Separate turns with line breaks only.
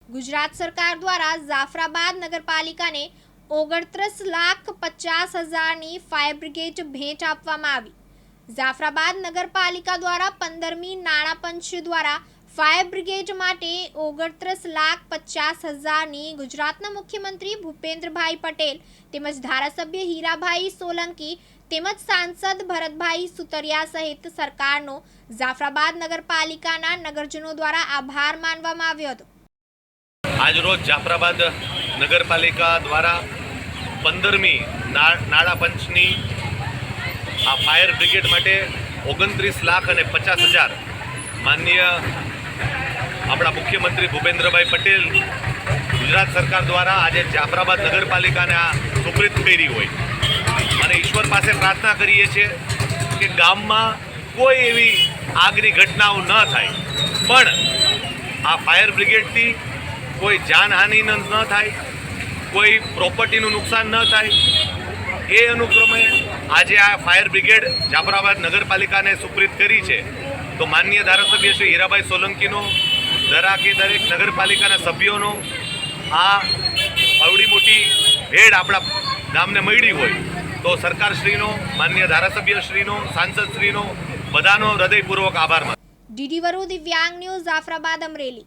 ગુજરાત સરકાર દ્વારા જાફરાબાદ નગરપાલિકાને 29,50,000ની ફાયર બ્રિગેડ ભેટ આપવામાં આવી। જાફરાબાદ નગરપાલિકા દ્વારા 15મી નાણાં પંચ દ્વારા ફાયર બ્રિગેડ માટે 29,50,000ની ગુજરાતના મુખ્યમંત્રી ભૂપેન્દ્રભાઈ પટેલ તેમજ ધારાસભ્ય હીરાભાઈ સોલંકી તેમજ સાંસદ ભરતભાઈ સુતરિયા સહિત સરકારનો જાફરાબાદ નગરપાલિકાના નગરજનો દ્વારા આભાર માનવામાં આવ્યો હતો।
आज रोज जाफराबाद नगरपालिका द्वारा 15मी नाणा पंचनी आ फायर ब्रिगेड माटे 29,50,000 माननीय अपना मुख्यमंत्री भूपेन्द्रभाई पटेल गुजरात सरकार द्वारा आज जाफराबाद नगरपालिका ने सुप्रीत करी होय अने ईश्वर पासे प्रार्थना करीए छे कि गाम में कोई एवी आगनी घटनाओं न थाय पण आ फायर ब्रिगेड थी कोई जानहानि न थाय, कोई प्रॉपर्टीનું नुकसान न थाय। ए अनुक्रमे आज आ फायर ब्रिगेड जाफराबाद नगरपालिकाने सुप्रीत करी है तो माननीय धारासभ्य श्री हीराभाई सोलंकीनो दरेके दरेक नगरपालिकाना सभ्योनो आ अवड़ी मोटी भेट आपणा गामने मळी होय तो सरकारश्रीनो माननीय धारासभ्यश्रीनो सांसदश्रीनो बधानो हृदयपूर्वक आभार मानु।
डीडी वरु दिव्यांग न्यूज़ जाफराबाद अमरेली।